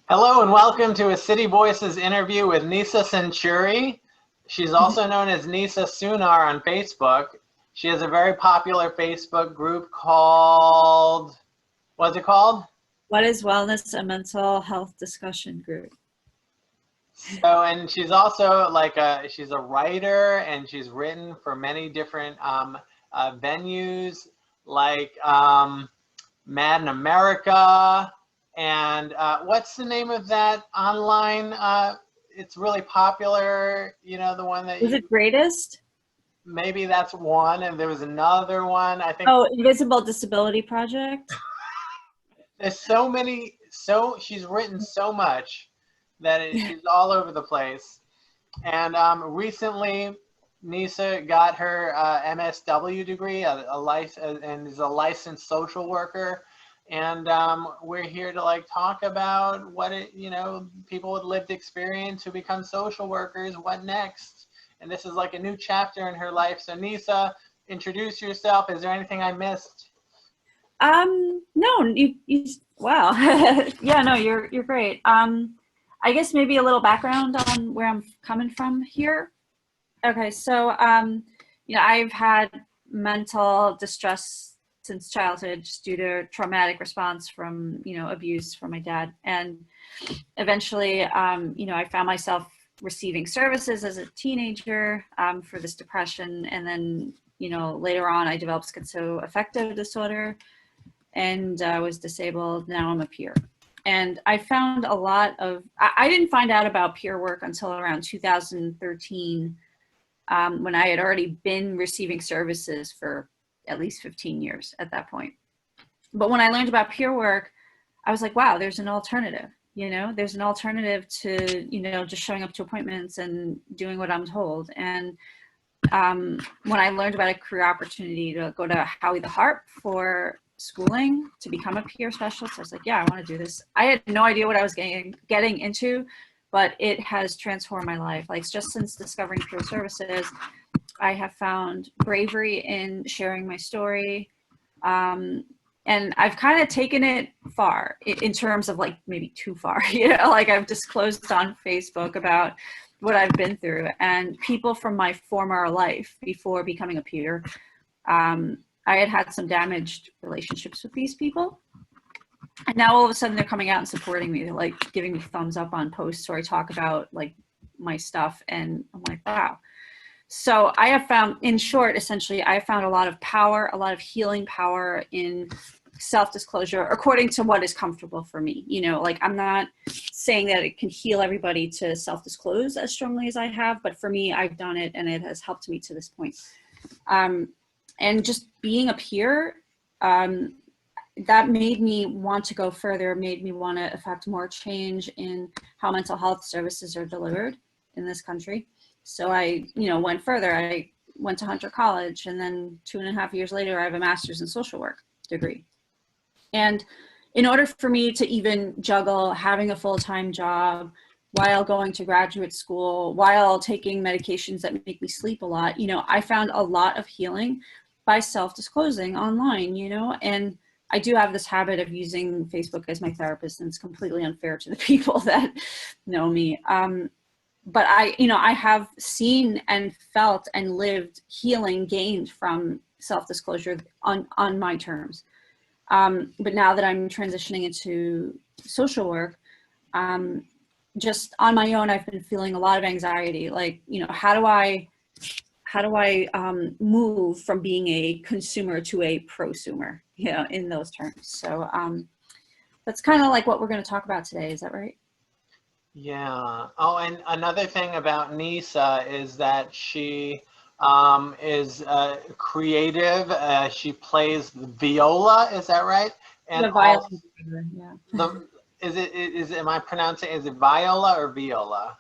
Hello and welcome to a City Voices interview with Neesa Suncheuri. She's also known as Neesa Suncheuri on Facebook. She has a very popular Facebook group called, what's it called? What is Wellness and Mental Health Discussion Group? So, and she's also she's a writer and she's written for many different venues like Mad in America. And what's the name of that online? It's really popular, you know, the one that Is it Greatest? maybe that's one. And there was another one, I think. Oh, Invisible Disability Project. There's so many, she's written so much that she's all over the place. And recently, Neesa got her MSW degree, and is a licensed social worker. And we're here to talk about what people with lived experience who become social workers, what next? And this is like a new chapter in her life. So Neesa, introduce yourself. Is there anything I missed? No, wow. Yeah, no, you're great. I guess maybe a little background on where I'm coming from here. Okay, so, I've had mental distress since childhood just due to traumatic response from, abuse from my dad. And eventually, I found myself receiving services as a teenager for this depression. And then, later on, I developed schizoaffective disorder and was disabled. Now I'm a peer. And I found a lot of, I didn't find out about peer work until around 2013, when I had already been receiving services for at least 15 years at that point. But when I learned about peer work, I was like, wow, there's an alternative, there's an alternative to, just showing up to appointments and doing what I'm told. And when I learned about a career opportunity to go to Howie the Harp for schooling to become a peer specialist, I was like, yeah, I want to do this. I had no idea what I was getting into, but it has transformed my life. Like, just since discovering peer services, I have found bravery in sharing my story. And I've kind of taken it far in terms of maybe too far, I've disclosed on Facebook about what I've been through, and people from my former life before becoming a peer, I had some damaged relationships with these people. And now all of a sudden they're coming out and supporting me. They're giving me thumbs up on posts where I talk about my stuff. And I'm like, wow. So I have found, in short, essentially, I found a lot of power, a lot of healing power in self-disclosure, according to what is comfortable for me. I'm not saying that it can heal everybody to self-disclose as strongly as I have, but for me, I've done it and it has helped me to this point. And just being a peer, that made me want to go further, made me want to affect more change in how mental health services are delivered in this country. So I, went further. I went to Hunter College, and then 2.5 years later, I have a master's in social work degree. And in order for me to even juggle having a full-time job while going to graduate school, while taking medications that make me sleep a lot, I found a lot of healing by self-disclosing online, and I do have this habit of using Facebook as my therapist, and it's completely unfair to the people that know me. But I have seen and felt and lived healing gained from self-disclosure on my terms. But now that I'm transitioning into social work, just on my own, I've been feeling a lot of anxiety. How do I move from being a consumer to a prosumer, in those terms. So that's kind of what we're going to talk about today. Is that right? Yeah. Oh, and another thing about Neesa is that she is creative. She plays the viola. Is that right? And the violin. Yeah. Am I pronouncing? Is it viola or viola?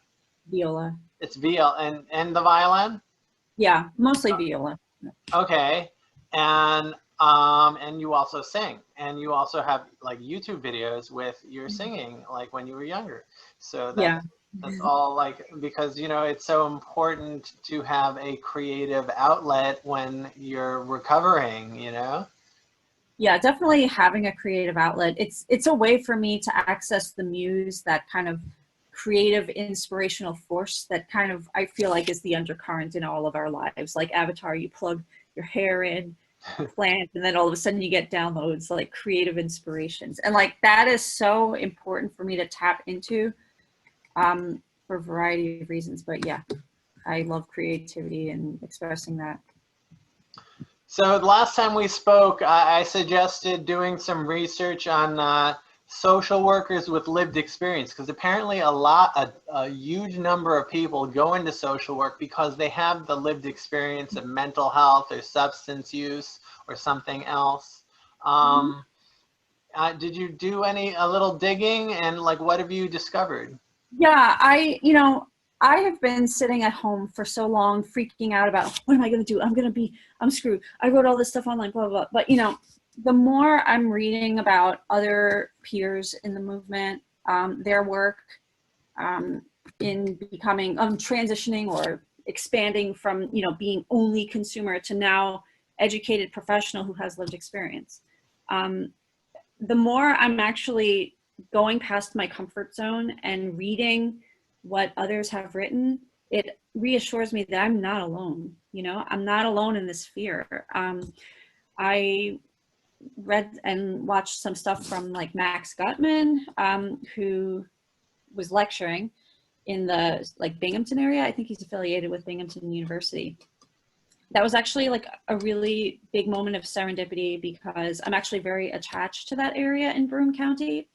Viola. It's viola and the violin. Yeah, mostly viola. Okay, and you also sing, and you also have YouTube videos with your singing when you were younger. So that's all because it's so important to have a creative outlet when you're recovering. Yeah, definitely having a creative outlet. It's a way for me to access the muse, that kind of creative inspirational force that kind of I feel like is the undercurrent in all of our lives. Like Avatar, you plug your hair in, plant, and then all of a sudden you get downloads like creative inspirations. And like that is so important for me to tap into for a variety of reasons. But yeah, I love creativity and expressing that. So the last time we spoke, I suggested doing some research on social workers with lived experience, because apparently a huge number of people go into social work because they have the lived experience of mental health or substance use or something else. Did you do a little digging, and like what have you discovered? Yeah, I have been sitting at home for so long freaking out about what am I going to do? I'm screwed. I wrote all this stuff online, blah, blah, blah. But, the more I'm reading about other peers in the movement, their work in becoming, transitioning or expanding from, being only consumer to now educated professional who has lived experience. The more I'm actually going past my comfort zone and reading what others have written, it reassures me that I'm not alone. I'm not alone in this fear. I read and watched some stuff from like Max Gutman, who was lecturing in the like Binghamton area. I think he's affiliated with Binghamton University. That was actually like a really big moment of serendipity because I'm actually very attached to that area in Broome County.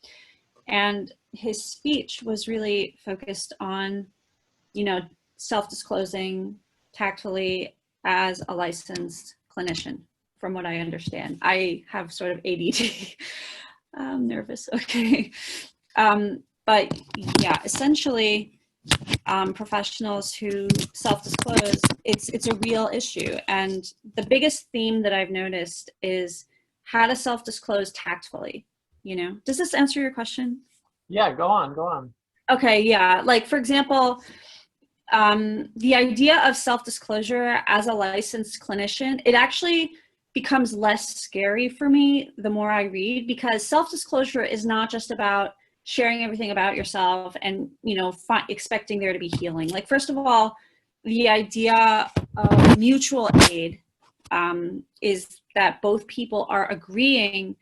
And his speech was really focused on, self-disclosing tactfully as a licensed clinician, from what I understand. I have sort of ADD. I'm nervous, okay. But yeah, essentially, professionals who self-disclose, it's a real issue. And the biggest theme that I've noticed is how to self-disclose tactfully. Does this answer your question? Yeah, go on. Okay, yeah. Like, for example, the idea of self-disclosure as a licensed clinician, it actually becomes less scary for me the more I read, because self-disclosure is not just about sharing everything about yourself and, expecting there to be healing. Like, first of all, the idea of mutual aid is that both people are agreeing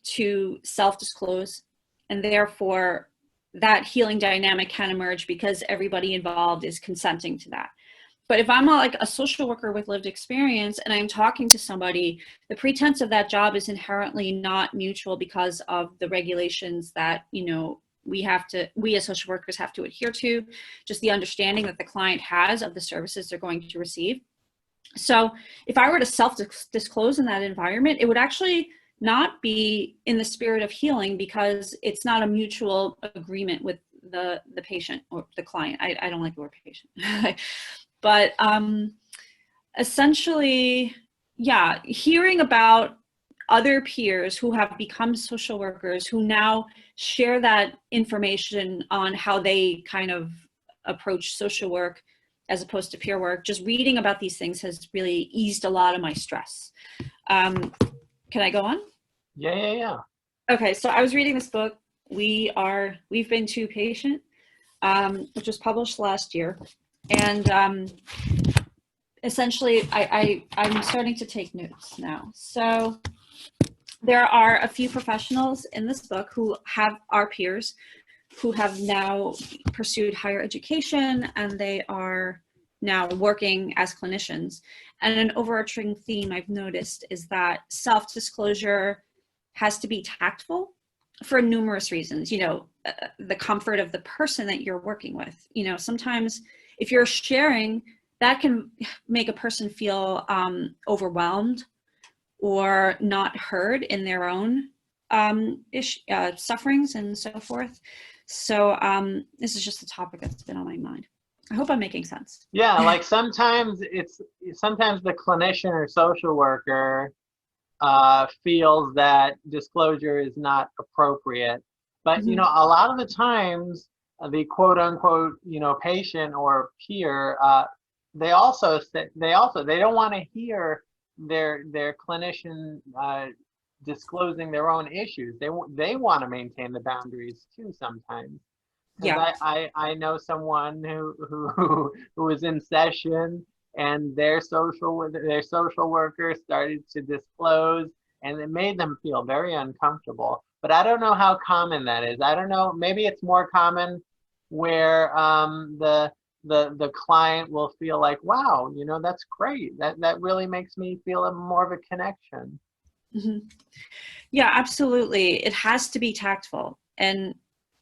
to self-disclose, and therefore that healing dynamic can emerge because everybody involved is consenting to that. But if I'm like a social worker with lived experience and I'm talking to somebody, the pretense of that job is inherently not mutual because of the regulations that, we as social workers have to adhere to, just the understanding that the client has of the services they're going to receive. So if I were to self-disclose in that environment, it would actually not be in the spirit of healing because it's not a mutual agreement with the patient or the client. I don't like the word patient. But essentially, yeah, hearing about other peers who have become social workers who now share that information on how they kind of approach social work as opposed to peer work, just reading about these things has really eased a lot of my stress. Can I go on? Yeah. Okay, so I was reading this book, We've Been Too Patient, which was published last year. And essentially, I'm starting to take notes now. So there are a few professionals in this book who are peers who have now pursued higher education, and they are now working as clinicians. And an overarching theme I've noticed is that self-disclosure has to be tactful for numerous reasons. The comfort of the person that you're working with. Sometimes if you're sharing, that can make a person feel overwhelmed or not heard in their own sufferings and so forth. So this is just a topic that's been on my mind. I hope I'm making sense. Yeah, like sometimes the clinician or social worker feels that disclosure is not appropriate, but Mm-hmm. a lot of the times the quote unquote patient or peer, they don't want to hear their clinician disclosing their own issues. They want to maintain the boundaries too sometimes. Because Yeah. I know someone who was in session, and their social worker started to disclose, and it made them feel very uncomfortable. But I don't know how common that is. I don't know. Maybe it's more common where the client will feel like, wow, that's great. That really makes me feel more of a connection. Hmm. Yeah, absolutely. It has to be tactful. And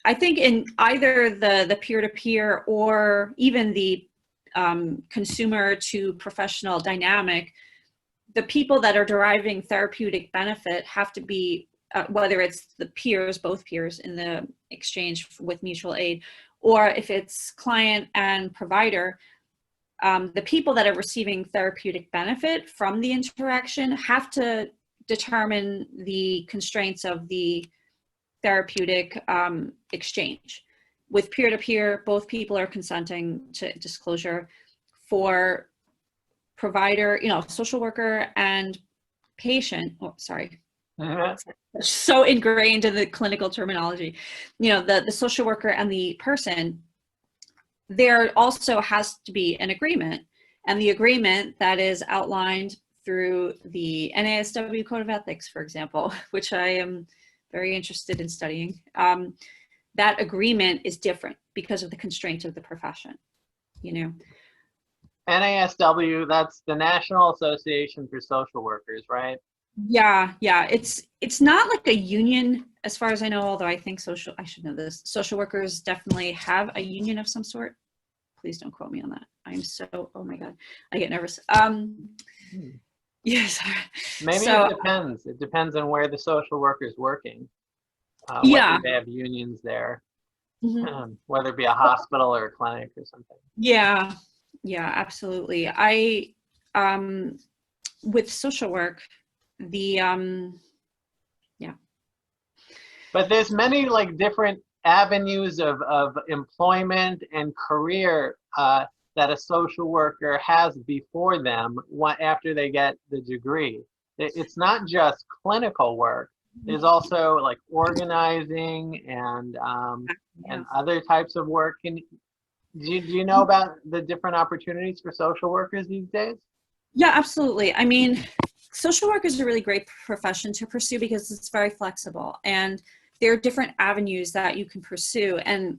I think in either the peer-to-peer or even the consumer to professional dynamic, the people that are deriving therapeutic benefit have to be, whether it's the peers, both peers in the exchange with mutual aid, or if it's client and provider, the people that are receiving therapeutic benefit from the interaction have to determine the constraints of the therapeutic exchange. With peer-to-peer, both people are consenting to disclosure. For provider, social worker and patient, so ingrained in the clinical terminology, the social worker and the person, there also has to be an agreement. And the agreement that is outlined through the NASW Code of Ethics, for example, which I am very interested in studying, that agreement is different because of the constraints of the profession, NASW, that's the National Association for Social Workers, right? Yeah. It's not like a union, as far as I know, although I think I should know this. Social workers definitely have a union of some sort. Please don't quote me on that. Oh my God, I get nervous. Yes. Maybe So, it depends. It depends on where the social worker is working, yeah. whether they have unions there, Mhm. whether it be a hospital or a clinic or something. Yeah, absolutely. With social work, the, yeah. But there's many like different avenues of employment and career that a social worker has before them after they get the degree. It's not just clinical work. There's also like organizing Yeah. and other types of work. Do you know about the different opportunities for social workers these days? Yeah, absolutely. I mean, social work is a really great profession to pursue because it's very flexible, and there are different avenues that you can pursue. And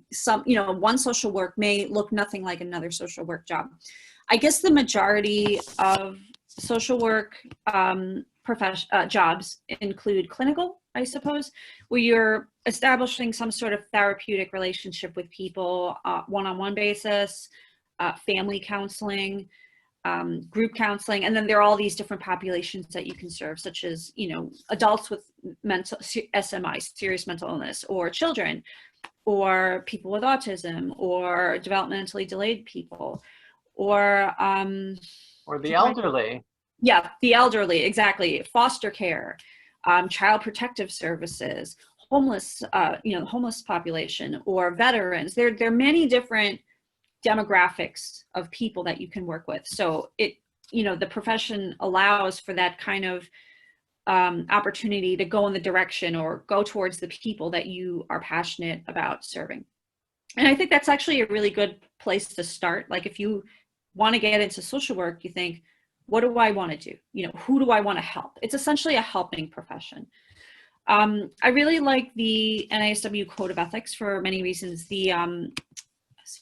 one social work may look nothing like another social work job. I guess the majority of social work jobs include clinical, I suppose, where you're establishing some sort of therapeutic relationship with people, one-on-one basis, family counseling, group counseling, and then there are all these different populations that you can serve, such as adults with mental SMI, serious mental illness, or children, or people with autism, or developmentally delayed people, or The elderly. yeah, the elderly, exactly, foster care, child protective services, homeless, homeless population, or veterans. There are many different demographics of people that you can work with. So the profession allows for that kind of opportunity to go in the direction or go towards the people that you are passionate about serving. And I think that's actually a really good place to start. Like if you want to get into social work, you think, what do I want to do? Who do I want to help? It's essentially a helping profession. I really like the NASW Code of Ethics for many reasons. See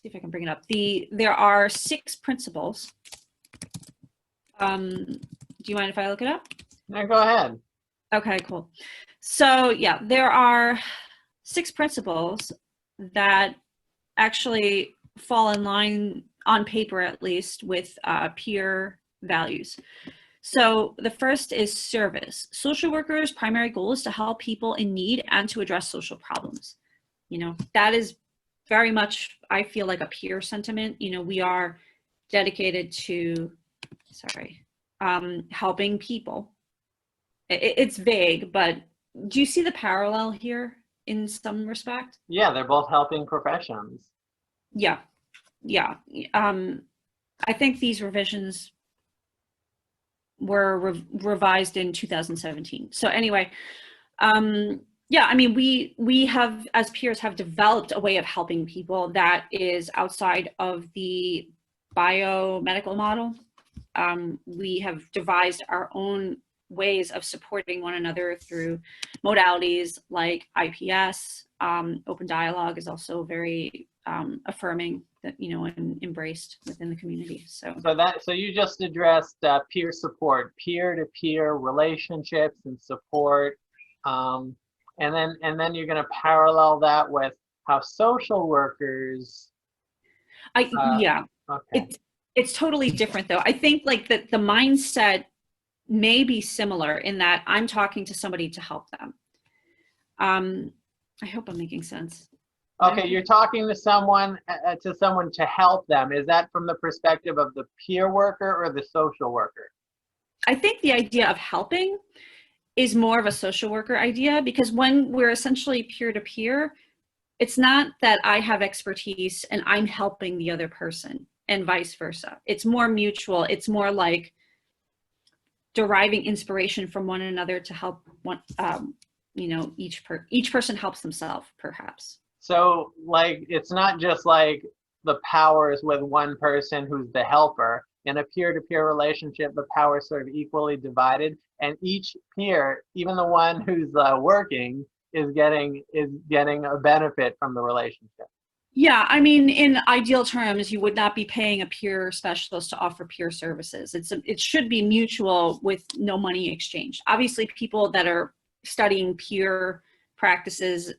if I can bring it up. There are 6 principles. Do you mind if I look it up? No, go ahead. Okay, cool. So yeah, there are 6 principles that actually fall in line, on paper at least, with peer values. So the first is service. Social workers' primary goal is to help people in need and to address social problems. That is very much, I feel, like a peer sentiment. We are dedicated to, helping people. It's vague, but do you see the parallel here in some respect? Yeah, they're both helping professions. Yeah. I think these revisions were revised in 2017. So anyway, yeah, I mean, we have, as peers, have developed a way of helping people that is outside of the biomedical model. We have devised our own ways of supporting one another through modalities like IPS. Open dialogue is also very affirming, that, you know, and embraced within the community. So you just addressed peer support, peer-to-peer relationships and support, and then you're going to parallel that with how social workers. Yeah, Okay. it's totally different though. I think like the mindset may be similar in that I'm talking to somebody to help them. I hope I'm making sense. Okay, you're talking to someone to help them. Is that from the perspective of the peer worker or the social worker? I think the idea of helping is more of a social worker idea, because when we're essentially peer to peer, it's not that I have expertise and I'm helping the other person and vice versa. It's more mutual. It's more like deriving inspiration from one another to help one, you know, each person helps themselves, perhaps. So, like, it's not just like the power is with one person who's the helper. In a peer-to-peer relationship, the power is sort of equally divided, and each peer, even the one who's working, is getting a benefit from the relationship. Yeah, I mean, in ideal terms, you would not be paying a peer specialist to offer peer services. It should be mutual with no money exchanged. Obviously, people that are studying peer practices,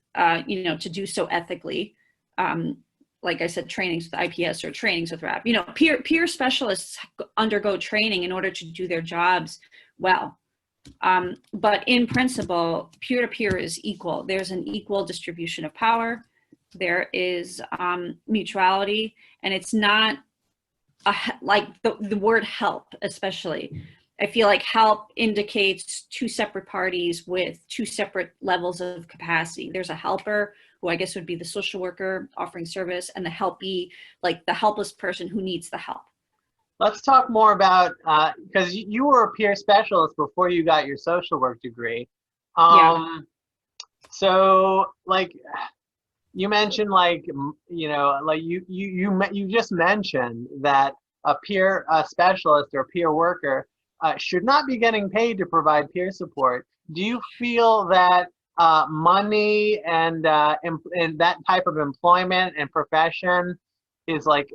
you know, to do so ethically, like I said, trainings with IPS or trainings with RAP, you know, peer specialists undergo training in order to do their jobs well. But in principle, peer-to-peer is equal. There's an equal distribution of power. There is mutuality, and it's not like the word help, especially. I feel like help indicates two separate parties with two separate levels of capacity. There's a helper, who I guess would be the social worker offering service, and the helpee, like the helpless person who needs the help. Let's talk more about, because you were a peer specialist before you got your social work degree. Yeah. So, like, you mentioned, like, you know, like you just mentioned that a peer specialist or peer worker should not be getting paid to provide peer support. Do you feel that money and that type of employment and profession is like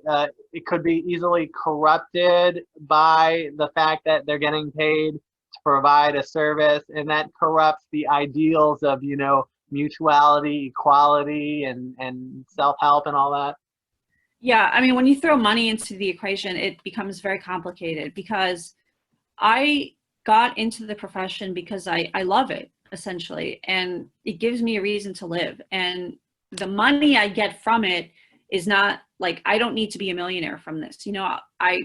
it could be easily corrupted by the fact that they're getting paid to provide a service, and that corrupts the ideals of, you know, mutuality, equality, and self-help and all that? Yeah, I mean, when you throw money into the equation, it becomes very complicated, because I got into the profession because I love it, essentially, and it gives me a reason to live. And the money I get from it is not like, I don't need to be a millionaire from this, you know,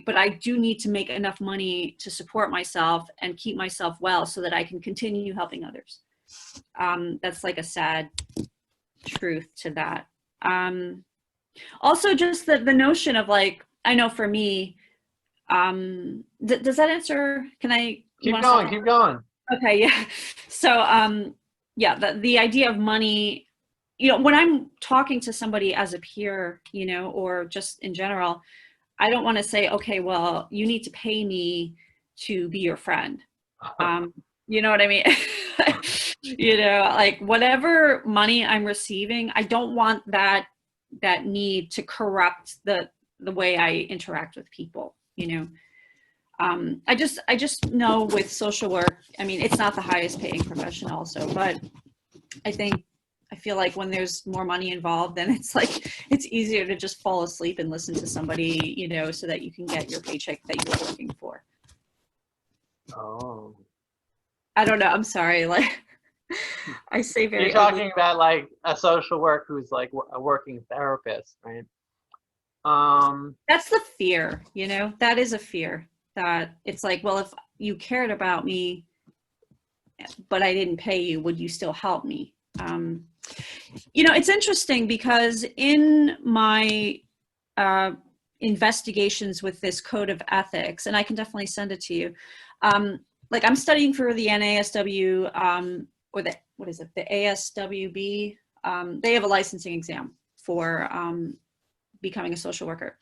but I do need to make enough money to support myself and keep myself well so that I can continue helping others. That's like a sad truth to that. Also, just the notion of, like, I know for me, does that answer? Can I keep going? Okay, yeah. So yeah, the idea of money, you know, when I'm talking to somebody as a peer, you know, or just in general, I don't want to say, okay, well, you need to pay me to be your friend. You know what I mean? You know, like, whatever money I'm receiving, I don't want that need to corrupt the way I interact with people, you know. I just know with social work, I mean, it's not the highest paying profession also, but I feel like when there's more money involved, then it's like, it's easier to just fall asleep and listen to somebody, you know, so that you can get your paycheck that you're working for. Oh. I don't know. I'm sorry. Like, I say very. You're talking about like a social worker who's like a working therapist, right? That's the fear, you know, that is a fear, that it's like, well, if you cared about me, but I didn't pay you, would you still help me? You know, it's interesting because in my investigations with this code of ethics, and I can definitely send it to you. Like I'm studying for the NASW, or the, what is it, the ASWB. They have a licensing exam for becoming a social worker.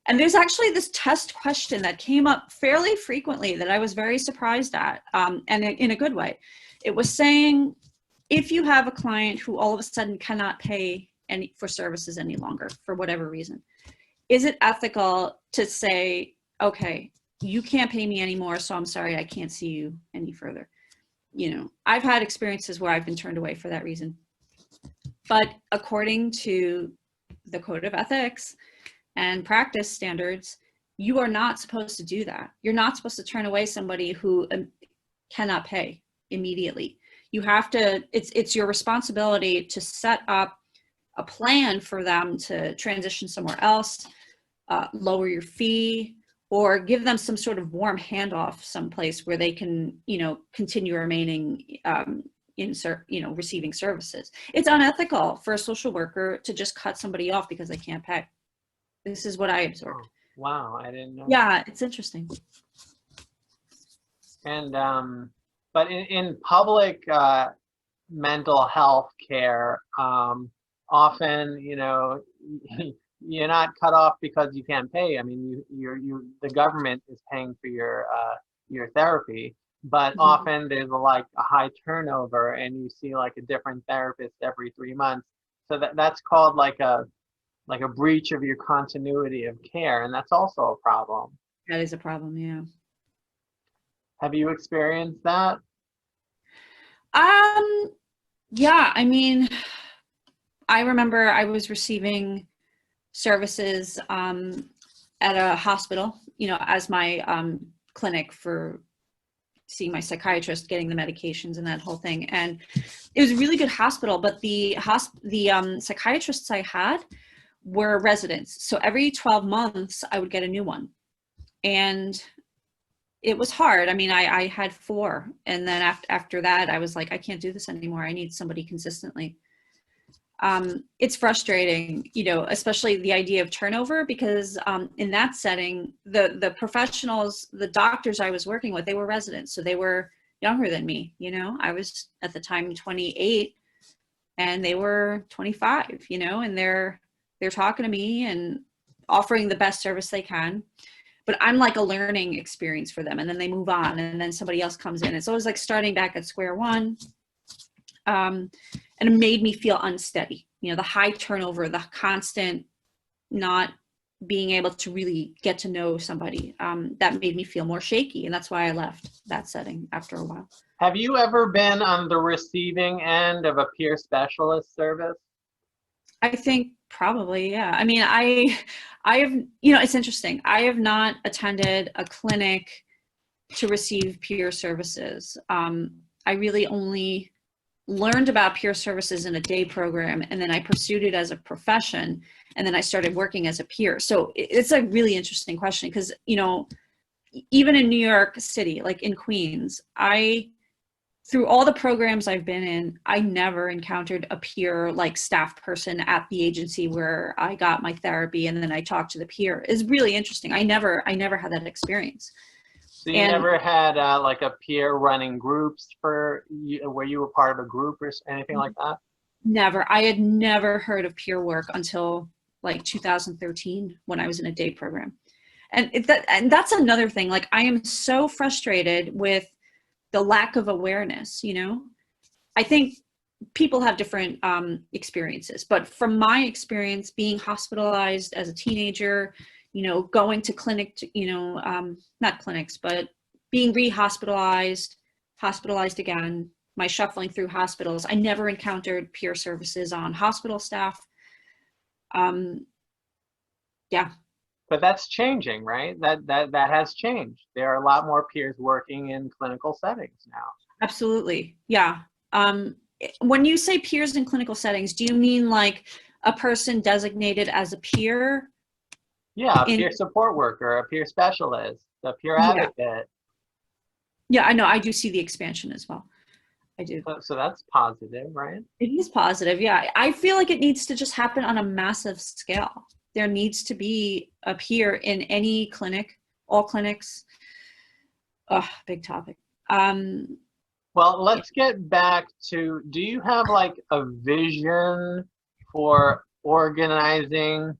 And there's actually this test question that came up fairly frequently that I was very surprised at, and in a good way. It was saying, if you have a client who all of a sudden cannot pay any for services any longer, for whatever reason, is it ethical to say, okay, you can't pay me anymore, so I'm sorry, I can't see you any further? You know, I've had experiences where I've been turned away for that reason. But according to the Code of Ethics and practice standards, you are not supposed to do that. You're not supposed to turn away somebody who cannot pay immediately. You have to, it's your responsibility to set up a plan for them to transition somewhere else, lower your fee, or give them some sort of warm handoff someplace where they can, you know, continue remaining receiving services. It's unethical for a social worker to just cut somebody off because they can't pay. This is what I observed. Oh, wow, I didn't know. Yeah, it's interesting. And but in public mental health care, often, you know, you're not cut off because you can't pay. I mean, the government is paying for your therapy, but often there's a high turnover, and you see like a different therapist every 3 months. So that's called like a breach of your continuity of care, and that's also a problem. That is a problem, yeah. Have you experienced that? Yeah, I mean, I remember I was receiving services at a hospital, you know, as my clinic for seeing my psychiatrist, getting the medications and that whole thing. And it was a really good hospital, but the psychiatrists I had were residents. So every 12 months I would get a new one. And it was hard. I mean, I had 4. And then after that, I was like, I can't do this anymore. I need somebody consistently. It's frustrating, you know, especially the idea of turnover, because in that setting, the professionals, the doctors I was working with, they were residents. So they were younger than me, you know. I was at the time 28 and they were 25, you know, and they're talking to me and offering the best service they can. But I'm like a learning experience for them. And then they move on and then somebody else comes in. It's always like starting back at square one. And it made me feel unsteady. You know, the high turnover, the constant not being able to really get to know somebody, that made me feel more shaky. And that's why I left that setting after a while. Have you ever been on the receiving end of a peer specialist service? I think probably, yeah. I mean, I have, you know, it's interesting. I have not attended a clinic to receive peer services. I really only learned about peer services in a day program, and then I pursued it as a profession, and then I started working as a peer. So it's a really interesting question, because, you know, even in New York City, like in Queens, through all the programs I've been in, I never encountered a peer, like staff person at the agency where I got my therapy and then I talked to the peer. It's really interesting. I never had that experience. So you never had like a peer running groups where you were part of a group or anything like that? Never. I had never heard of peer work until like 2013 when I was in a day program. And that's another thing. Like, I am so frustrated with the lack of awareness, you know? I think people have different experiences, but from my experience, being hospitalized as a teenager, you know, going to clinic, you know, not clinics, but being re-hospitalized, hospitalized again, my shuffling through hospitals, I never encountered peer services on hospital staff. Yeah. But that's changing, right? That has changed. There are a lot more peers working in clinical settings now. Absolutely. Yeah. When you say peers in clinical settings, do you mean like a person designated as a peer? Yeah, a peer support worker, a peer specialist, a peer advocate. Yeah, I know. I do see the expansion as well. I do. So that's positive, right? It is positive. Yeah. I feel like it needs to just happen on a massive scale. there needs to be a peer in any clinic, all clinics. Big topic. Well, let's get back to, do you have like a vision for organizing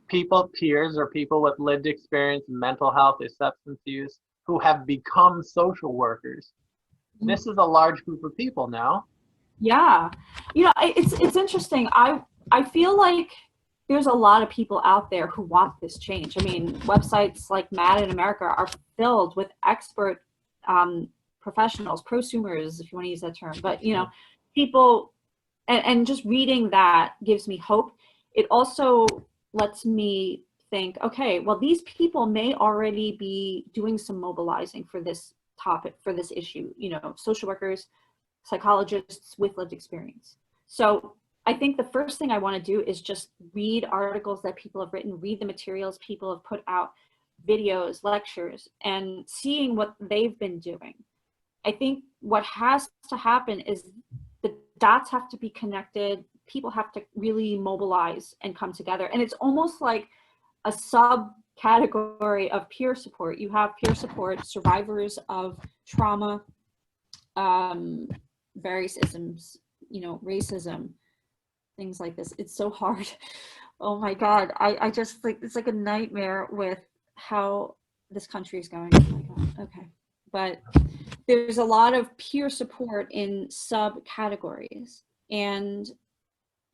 people, peers, or people with lived experience in mental health or substance use who have become social workers? This is a large group of people now. Yeah, it's interesting. I feel like there's a lot of people out there who want this change. I mean, websites like Mad in America are filled with expert professionals, prosumers, if you want to use that term. But people, and just reading that gives me hope. It also lets me think, okay, well, these people may already be doing some mobilizing for this topic, for this issue. Social workers, psychologists with lived experience. So I think the first thing I want to do is just read articles that people have written, read the materials people have put out, videos, lectures, and seeing what they've been doing. I think what has to happen is the dots have to be connected. People have to really mobilize and come together. And it's almost like a subcategory of peer support. You have peer support, survivors of trauma, various isms, racism, things like this. It's so hard. Oh my God. I just like, it's like a nightmare with how this country is going. Oh my God. Okay. But there's a lot of peer support in subcategories. And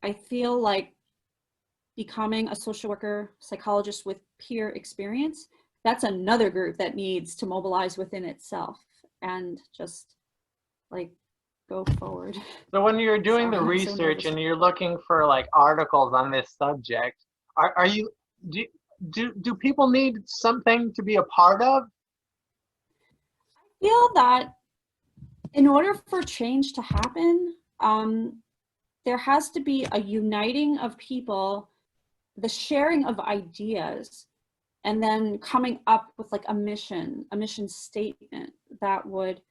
I feel like becoming a social worker, psychologist with peer experience, that's another group that needs to mobilize within itself and just like go forward. So when you're doing the research and you're looking for like articles on this subject, do people need something to be a part of? I feel that in order for change to happen, there has to be a uniting of people, the sharing of ideas, and then coming up with like a mission statement that would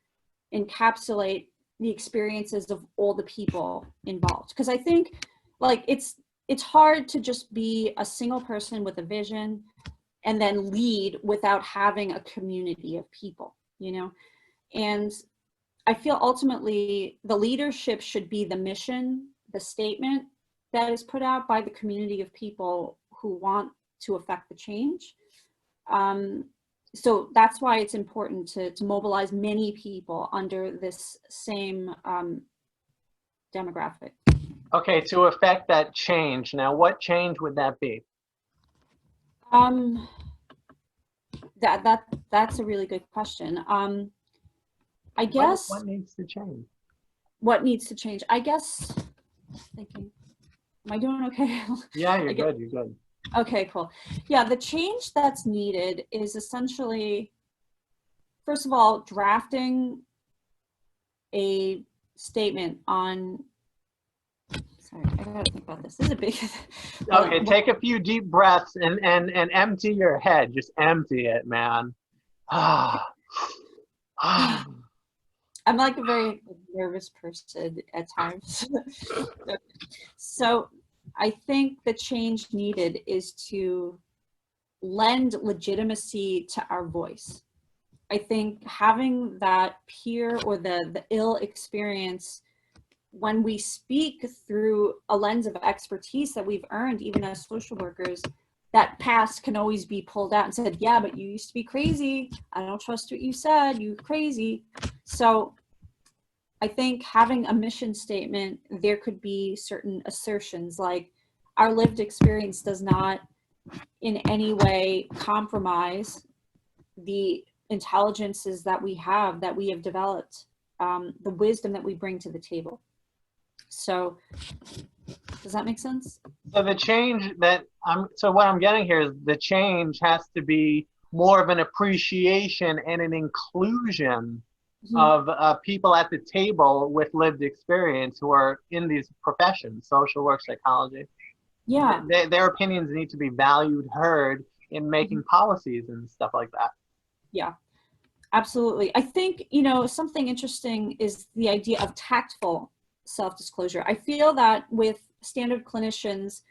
encapsulate the experiences of all the people involved. Because I think like it's hard to just be a single person with a vision and then lead without having a community of people, and I feel ultimately the leadership should be the mission, the statement that is put out by the community of people who want to affect the change. So that's why it's important to mobilize many people under this same demographic. Okay, to affect that change. Now, what change would that be? That's a really good question. I guess what needs to change? What needs to change? I guess thinking, am I doing okay? Yeah, you're good. You're good. Okay, cool. Yeah, the change that's needed is essentially, first of all, drafting a statement on, sorry, I gotta think about this. This is a big. Okay, take a few deep breaths and empty your head. Just empty it, man. I'm like a very nervous person at times. So I think the change needed is to lend legitimacy to our voice. I think having that peer or the ill experience when we speak through a lens of expertise that we've earned, even as social workers, that past can always be pulled out and said, yeah, but you used to be crazy. I don't trust what you said. You're crazy. So I think having a mission statement, there could be certain assertions like our lived experience does not in any way compromise the intelligences that we have developed, the wisdom that we bring to the table. So does that make sense? So the change so what I'm getting here is the change has to be more of an appreciation and an inclusion of people at the table with lived experience who are in these professions, social work, psychology. Yeah. Their opinions need to be valued, heard in making policies and stuff like that. Yeah, absolutely. I think, something interesting is the idea of tactful self-disclosure. I feel that with standard clinicians,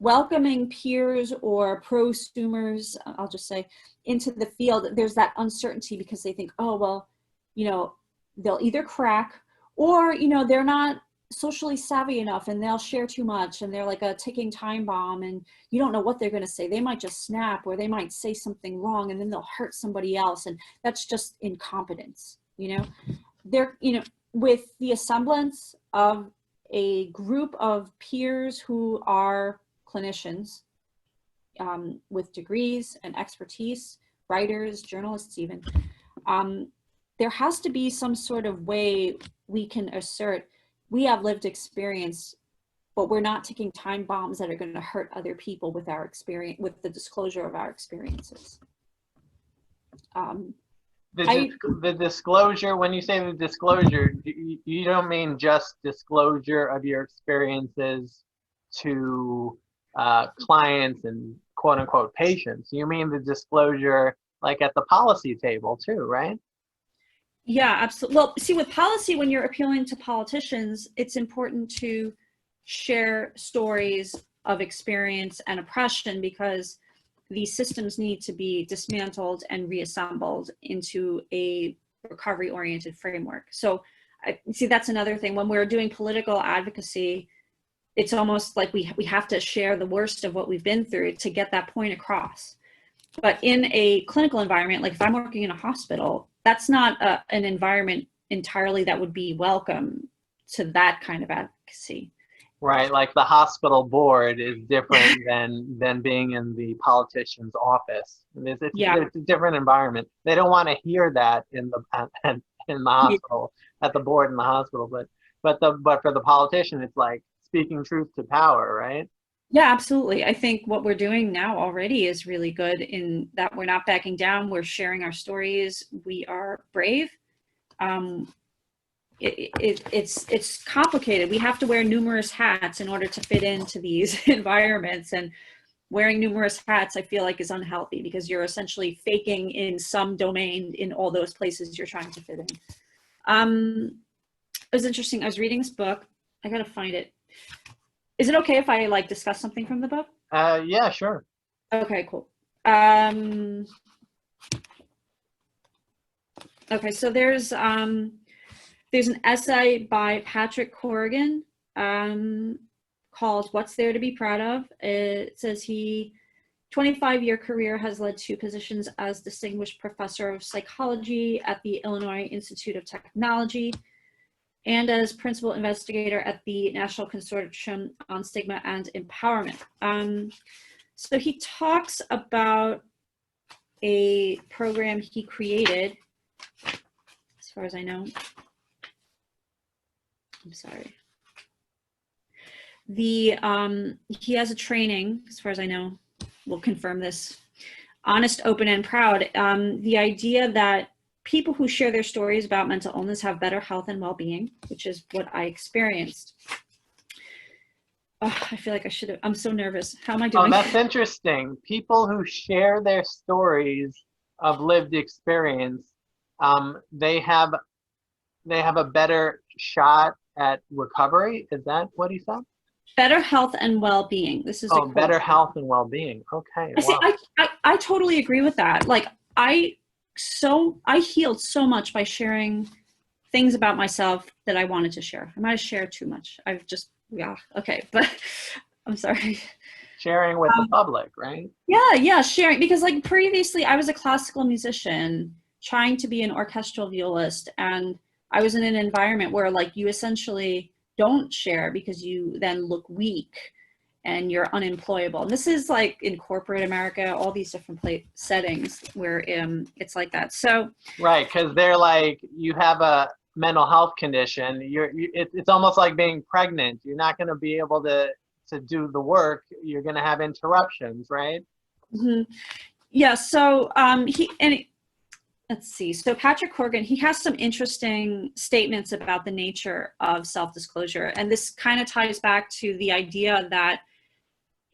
welcoming peers or prosumers, I'll just say, into the field, there's that uncertainty because they think, oh, well, you know, they'll either crack or, you know, they're not socially savvy enough and they'll share too much and they're like a ticking time bomb and you don't know what they're going to say. They might just snap or they might say something wrong and then they'll hurt somebody else. And that's just incompetence, you know. They're, you know, with the assemblance of a group of peers who are clinicians with degrees and expertise, writers, journalists even, there has to be some sort of way we can assert we have lived experience, but we're not ticking time bombs that are going to hurt other people with our experience, with the disclosure of our experiences. The disclosure, when you say the disclosure, you don't mean just disclosure of your experiences to clients and quote unquote patients. You mean the disclosure like at the policy table too, right? Yeah, absolutely. Well, see, with policy, when you're appealing to politicians, it's important to share stories of experience and oppression because these systems need to be dismantled and reassembled into a recovery-oriented framework. So, see, that's another thing. When we're doing political advocacy, it's almost like we have to share the worst of what we've been through to get that point across. But in a clinical environment, like if I'm working in a hospital, that's not an environment entirely that would be welcome to that kind of advocacy. Right, like the hospital board is different than being in the politician's office. It's a different environment. They don't want to hear that in the hospital, at the board in the hospital. But for the politician, it's like speaking truth to power, right? Yeah, absolutely. I think what we're doing now already is really good in that we're not backing down. We're sharing our stories. We are brave. It's complicated. We have to wear numerous hats in order to fit into these environments. And wearing numerous hats, I feel like, is unhealthy because you're essentially faking in some domain in all those places you're trying to fit in. It was interesting. I was reading this book. I gotta find it. Is it okay if I like discuss something from the book? Yeah, sure. Okay, cool. Okay, so there's an essay by Patrick Corrigan called "What's There to Be Proud of?" It says 25-year career has led to positions as Distinguished Professor of Psychology at the Illinois Institute of Technology and as principal investigator at the National Consortium on Stigma and Empowerment. So he talks about a program he created, as far as I know. I'm sorry. He has a training, as far as I know, we'll confirm this, Honest, Open, and Proud. The idea that people who share their stories about mental illness have better health and well-being, which is what I experienced. Oh, I feel like I should have, I'm so nervous. How am I doing? Oh, that's interesting. People who share their stories of lived experience, they have a better shot at recovery. Is that what he said? Better health and well-being. This is better health and well-being. Okay. Wow. I totally agree with that. Like I healed so much by sharing things about myself that I wanted to share. I might have shared too much. I've just, yeah, okay, but I'm sorry. Sharing with the public, right? Yeah, sharing, because like previously I was a classical musician trying to be an orchestral violist, and I was in an environment where like you essentially don't share because you then look weak and you're unemployable. And this is like in corporate America, all these different settings where it's like that. So right, because they're like, you have a mental health condition. It's almost like being pregnant. You're not going to be able to do the work. You're going to have interruptions, right? Mm-hmm. Yeah. So let's see. So Patrick Corrigan, he has some interesting statements about the nature of self-disclosure, and this kind of ties back to the idea that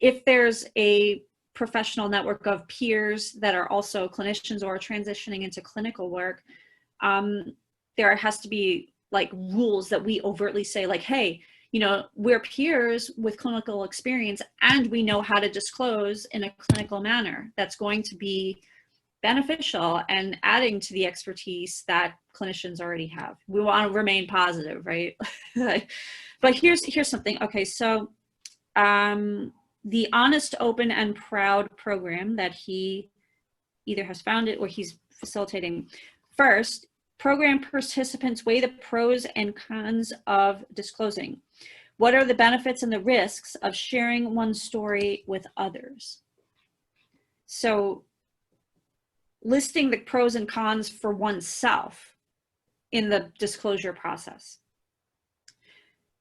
if there's a professional network of peers that are also clinicians or transitioning into clinical work, there has to be like rules that we overtly say like, hey, you know, we're peers with clinical experience and we know how to disclose in a clinical manner that's going to be beneficial and adding to the expertise that clinicians already have. We want to remain positive, right? But here's something. Okay, so the Honest, Open, and Proud program that he either has founded or he's facilitating. First, program participants weigh the pros and cons of disclosing. What are the benefits and the risks of sharing one's story with others? So listing the pros and cons for oneself in the disclosure process.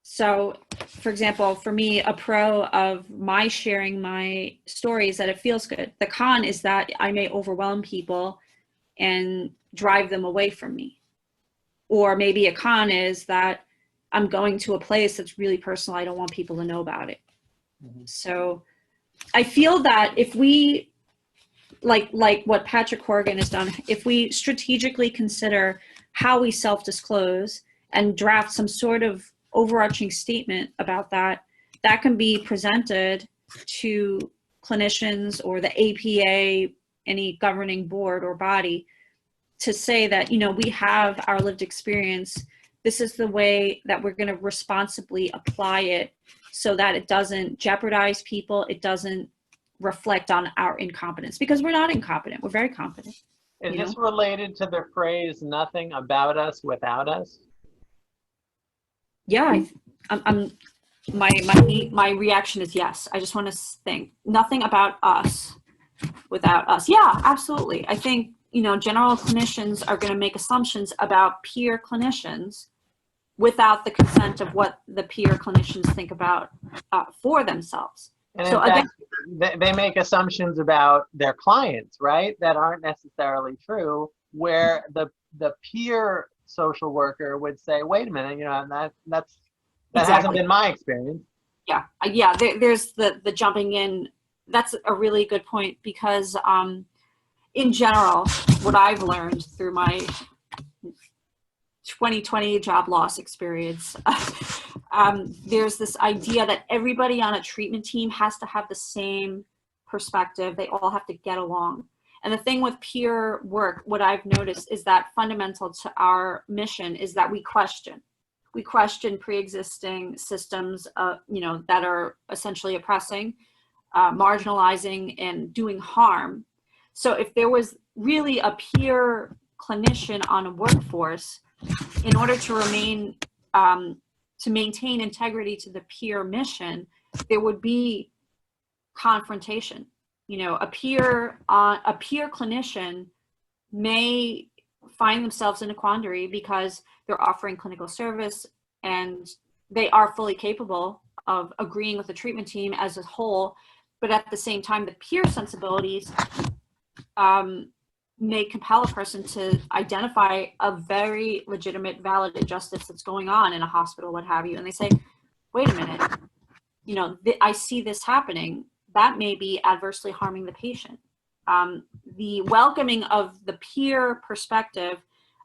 So, for example, for me, a pro of my sharing my story is that it feels good. The con is that I may overwhelm people and drive them away from me. Or maybe a con is that I'm going to a place that's really personal. I don't want people to know about it. Mm-hmm. So I feel that if we, like what Patrick Corrigan has done, if we strategically consider how we self-disclose and draft some sort of overarching statement about that, that can be presented to clinicians or the APA, any governing board or body, to say that, you know, we have our lived experience. This is the way that we're going to responsibly apply it so that it doesn't jeopardize people. It doesn't reflect on our incompetence, because we're not incompetent. We're very competent. Is this related to the phrase "nothing about us without us"? Yeah, my reaction is yes. I just want to think nothing about us without us. Yeah, absolutely. I think, you know, general clinicians are going to make assumptions about peer clinicians without the consent of what the peer clinicians think about for themselves. And so in fact, they make assumptions about their clients, right, that aren't necessarily true, where the peer social worker would say, wait a minute, you know, that exactly. Hasn't been my experience. Yeah, there's the jumping in. That's a really good point, because in general, what I've learned through my 2020 job loss experience, there's this idea that everybody on a treatment team has to have the same perspective. They all have to get along. And the thing with peer work, what I've noticed is that fundamental to our mission is that we question pre-existing systems, you know, that are essentially oppressing, marginalizing, and doing harm. So if there was really a peer clinician on a workforce, in order to remain, to maintain integrity to the peer mission, there would be confrontation. You know, a peer clinician may find themselves in a quandary because they're offering clinical service and they are fully capable of agreeing with the treatment team as a whole, but at the same time, the peer sensibilities may compel a person to identify a very legitimate, valid injustice that's going on in a hospital, what have you, and they say, wait a minute, you know, I see this happening. That may be adversely harming the patient. The welcoming of the peer perspective,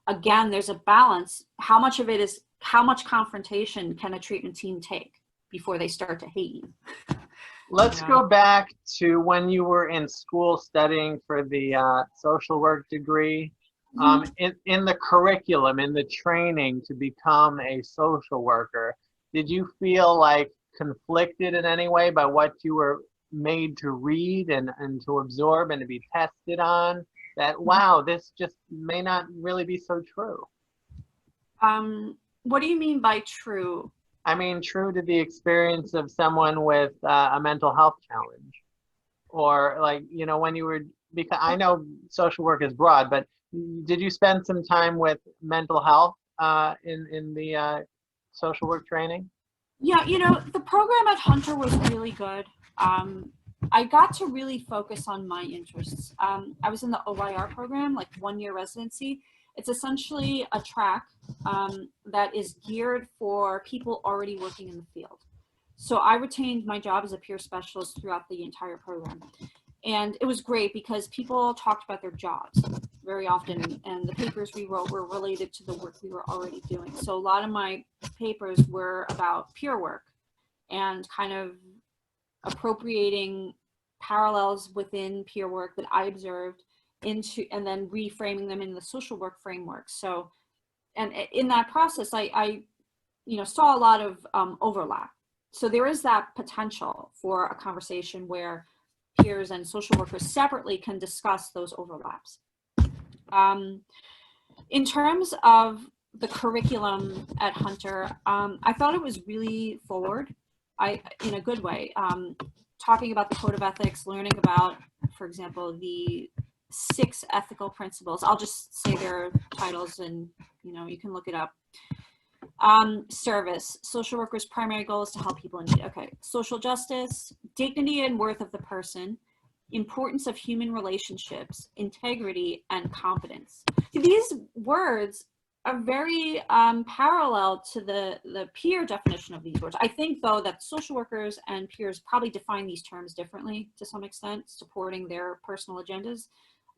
again, there's a balance. How much of it is, how much confrontation can a treatment team take before they start to hate you? Let's go back to when you were in school studying for the social work degree. In the curriculum, in the training to become a social worker, did you feel like conflicted in any way by what you were made to read and to absorb and to be tested on, that, wow, this just may not really be so true? What do you mean by true? I mean, true to the experience of someone with a mental health challenge, or like, you know, when you were, because I know social work is broad, but did you spend some time with mental health in the social work training? Yeah, you know, the program at Hunter was really good. I got to really focus on my interests. I was in the OYR program, like 1-year residency. It's essentially a track that is geared for people already working in the field. So I retained my job as a peer specialist throughout the entire program. And it was great because people talked about their jobs very often, and the papers we wrote were related to the work we were already doing. So a lot of my papers were about peer work and kind of appropriating parallels within peer work that I observed into, and then reframing them in the social work framework. So, and in that process, I saw a lot of overlap. So there is that potential for a conversation where peers and social workers separately can discuss those overlaps. In terms of the curriculum at Hunter, I thought it was really forward, in a good way. Talking about the code of ethics, learning about, for example, the 6 ethical principles. I'll just say their titles and you can look it up. Service. Social workers' primary goal is to help people in need. Okay. Social justice, dignity and worth of the person, importance of human relationships, integrity, and competence. These words are very parallel to the peer definition of these words. I think, though, that social workers and peers probably define these terms differently to some extent, supporting their personal agendas,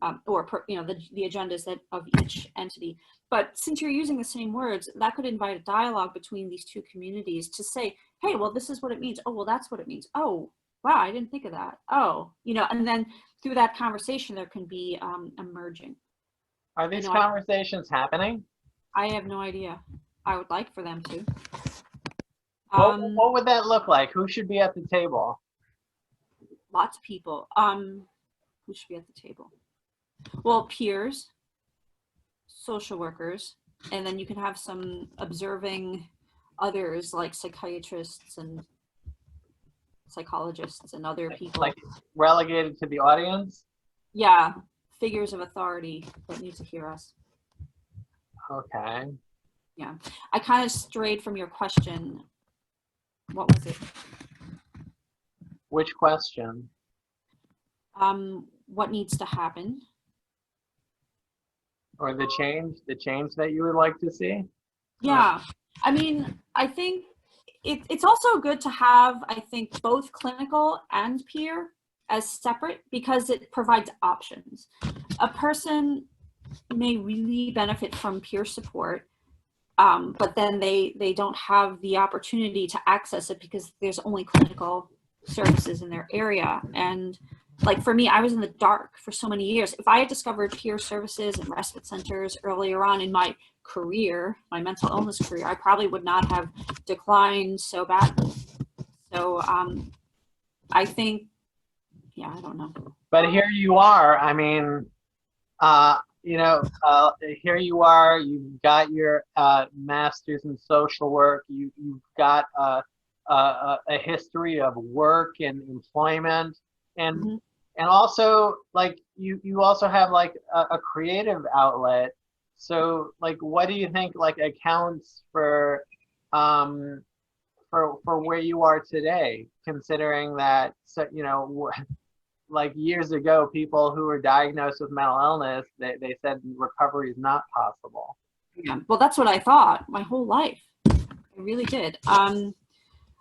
the agendas of each entity. But since you're using the same words, that could invite a dialogue between these two communities to say, hey, well, this is what it means. Oh, well, that's what it means. Oh, wow, I didn't think of that. Oh, and then through that conversation, there can be emerging. Are these conversations happening? I have no idea. I would like for them to. What would that look like? Who should be at the table? Lots of people. Who should be at the table? Well, peers, social workers, and then you can have some observing others like psychiatrists and psychologists and other people. Like relegated to the audience? Yeah, figures of authority that need to hear us. Okay. Yeah, I kind of strayed from your question. What was it? Which question? What needs to happen? Or the change that you would like to see? Yeah, I mean, I think it's also good to have, I think, both clinical and peer as separate because it provides options. A person may really benefit from peer support, but then they don't have the opportunity to access it because there's only clinical services in their area. And like for me, I was in the dark for so many years. If I had discovered peer services and respite centers earlier on in my career, my mental illness career, I probably would not have declined so badly. So I think, I don't know. But here you are. I mean, here you are. You've got your master's in social work. You've got a history of work and employment, and Mm-hmm. and also like you also have like a creative outlet. So like, what do you think like accounts for where you are today, considering that like years ago, people who were diagnosed with mental illness, they said recovery is not possible. Yeah, well, that's what I thought my whole life. I really did.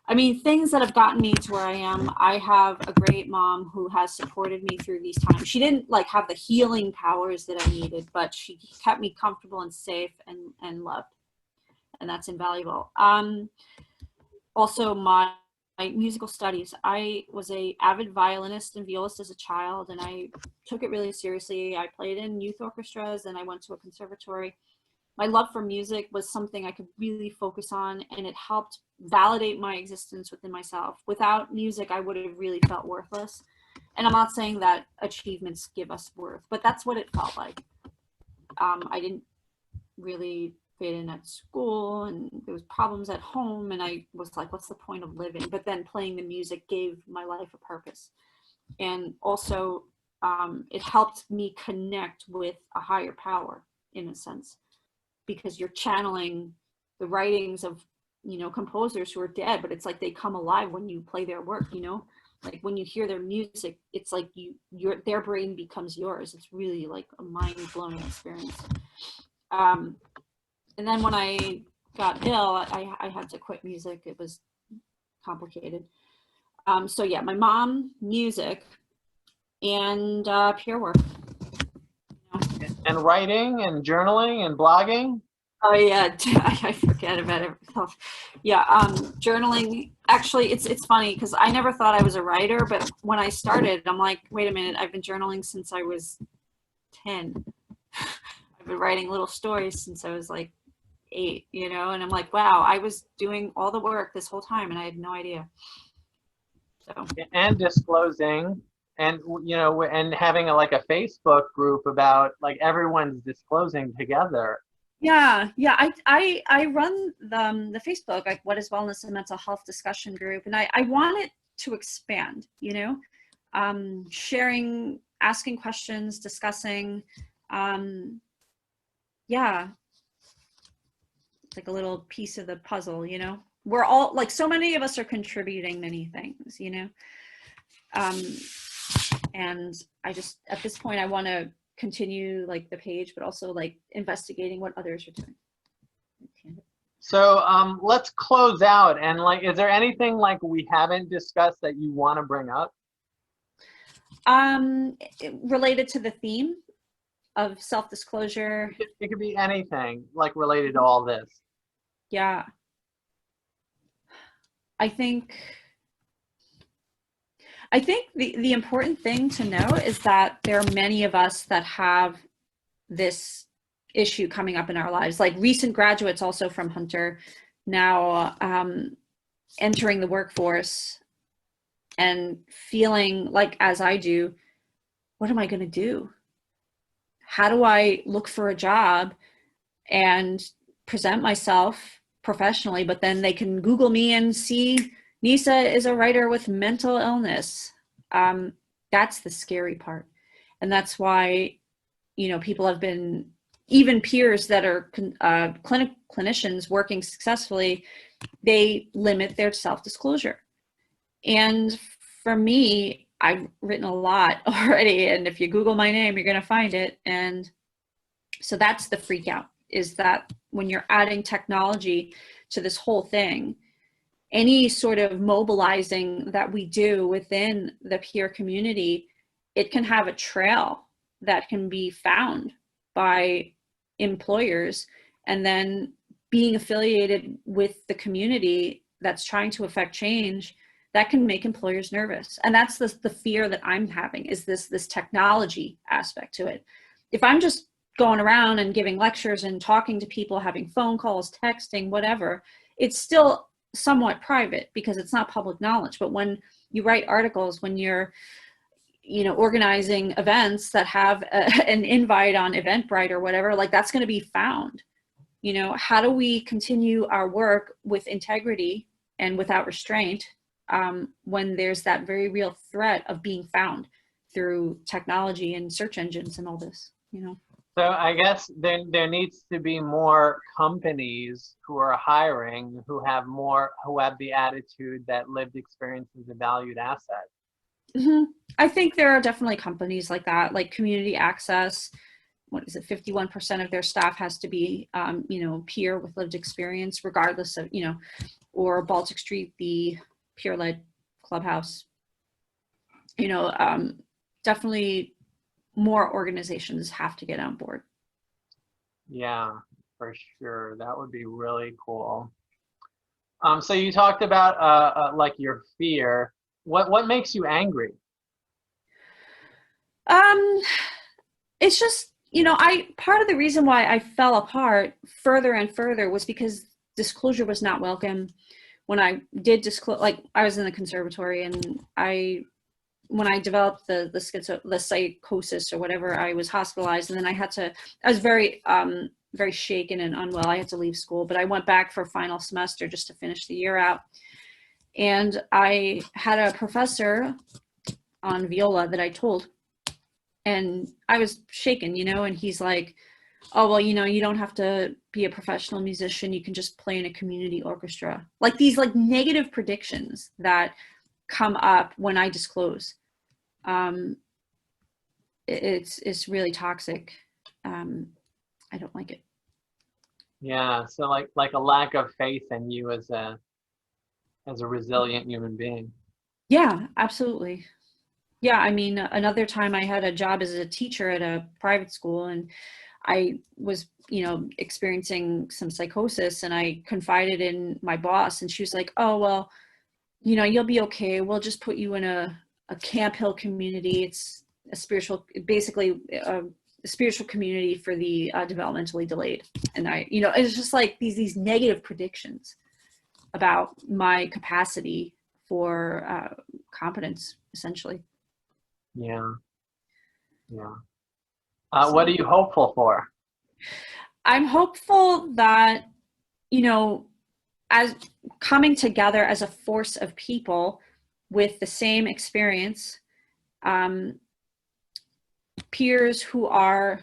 I mean, things that have gotten me to where I am, I have a great mom who has supported me through these times. She didn't like have the healing powers that I needed, but she kept me comfortable and safe and loved. And that's invaluable. Also, my musical studies. I was a avid violinist and violist as a child, and I took it really seriously. I played in youth orchestras, and I went to a conservatory. My love for music was something I could really focus on, and it helped validate my existence within myself. Without music, I would have really felt worthless. And I'm not saying that achievements give us worth, but that's what it felt like. I didn't really fit in at school, and there was problems at home, and I was like, what's the point of living? But then playing the music gave my life a purpose. And also, it helped me connect with a higher power, in a sense, because you're channeling the writings of composers who are dead, but it's like they come alive when you play their work. Like when you hear their music, it's like their brain becomes yours. It's really like a mind-blowing experience. And then when I got ill, I had to quit music. It was complicated. So yeah, my mom, music, and peer work. And writing and journaling and blogging? Oh yeah, I forget about it myself. Yeah, journaling. Actually, it's funny because I never thought I was a writer, but when I started, I'm like, wait a minute, I've been journaling since I was 10. I've been writing little stories since I was like 8, and I'm like, wow, I was doing all the work this whole time and I had no idea. So. And disclosing, and and having like a Facebook group about like everyone's disclosing together. Yeah. I run the Facebook, like What is Wellness and Mental Health discussion group, and I want it to expand, sharing, asking questions, discussing, yeah, like a little piece of the puzzle, we're all like, so many of us are contributing many things, and I just, at this point, I want to continue like the page, but also like investigating what others are doing. So let's close out, and like, is there anything like we haven't discussed that you want to bring up? Related to the theme of self-disclosure. It could be anything like related to all this. Yeah. I think the important thing to know is that there are many of us that have this issue coming up in our lives, like recent graduates also from Hunter, now entering the workforce and feeling like, as I do, what am I going to do? How do I look for a job and present myself professionally, but then they can Google me and see Neesa is a writer with mental illness. That's the scary part. And that's why, people have been, even peers that are clinicians working successfully, they limit their self-disclosure. And for me, I've written a lot already, and if you Google my name, you're going to find it. And so that's the freak out, is that when you're adding technology to this whole thing, any sort of mobilizing that we do within the peer community, it can have a trail that can be found by employers, and then being affiliated with the community that's trying to affect change, that can make employers nervous. And that's the fear that I'm having, is this technology aspect to it. If I'm just going around and giving lectures and talking to people, having phone calls, texting, whatever, it's still somewhat private because it's not public knowledge. But when you write articles, when you're organizing events that have an invite on Eventbrite or whatever, like, that's going to be found. How do we continue our work with integrity and without restraint when there's that very real threat of being found through technology and search engines and all this, So I guess there needs to be more companies who are hiring who have the attitude that lived experience is a valued asset. Mm-hmm. I think there are definitely companies like that, like Community Access. What is it? 51% of their staff has to be, peer with lived experience, regardless of, or Baltic Street, the peer-led clubhouse. Definitely more organizations have to get on board. Yeah, for sure. That would be really cool. So you talked about like your fear. What makes you angry? It's just, part of the reason why I fell apart further and further was because disclosure was not welcome. When I did disclose, like, I was in the conservatory, and when I developed the psychosis or whatever, I was hospitalized, and then I was very, very shaken and unwell. I had to leave school, but I went back for final semester just to finish the year out. And I had a professor on viola that I told, and I was shaken, and he's like, oh, well, you don't have to be a professional musician. You can just play in a community orchestra. Like, these like negative predictions that come up when I disclose. It's really toxic. I don't like it. Yeah, so like a lack of faith in you as a resilient human being. Yeah, absolutely. Yeah, I mean, another time I had a job as a teacher at a private school, and I was, experiencing some psychosis, and I confided in my boss, and she was like, "Oh, well, you'll be okay. We'll just put you in a Camp Hill community. It's basically a spiritual community for the developmentally delayed." And it's just like these negative predictions about my capacity for competence, essentially. Yeah. Yeah. What So are you hopeful for? I'm hopeful that, as coming together as a force of people with the same experience, peers who are,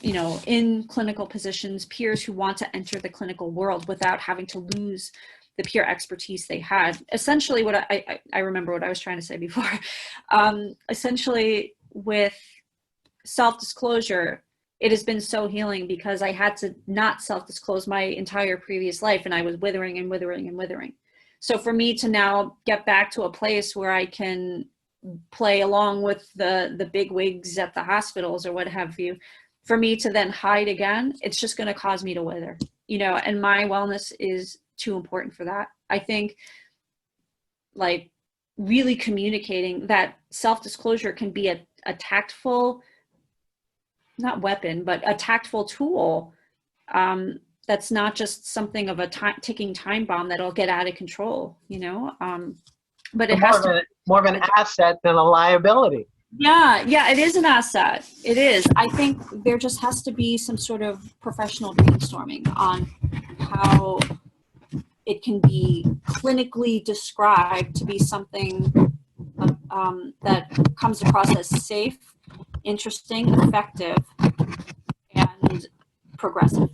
in clinical positions, peers who want to enter the clinical world without having to lose the peer expertise they had. Essentially, what I remember what I was trying to say before. Essentially, with self-disclosure, it has been so healing because I had to not self-disclose my entire previous life, and I was withering and withering and withering. So for me to now get back to a place where I can play along with the big wigs at the hospitals or what have you, for me to then hide again, it's just going to cause me to wither, and my wellness is too important for that. I think, like, really communicating that self-disclosure can be a tactful, not weapon, but a tactful tool, that's not just something of a ticking time bomb that'll get out of control, but So it has to more of an asset than a liability. yeah, it is an asset. It is. I think there just has to be some sort of professional brainstorming on how it can be clinically described to be something that comes across as safe, interesting, effective, and progressive.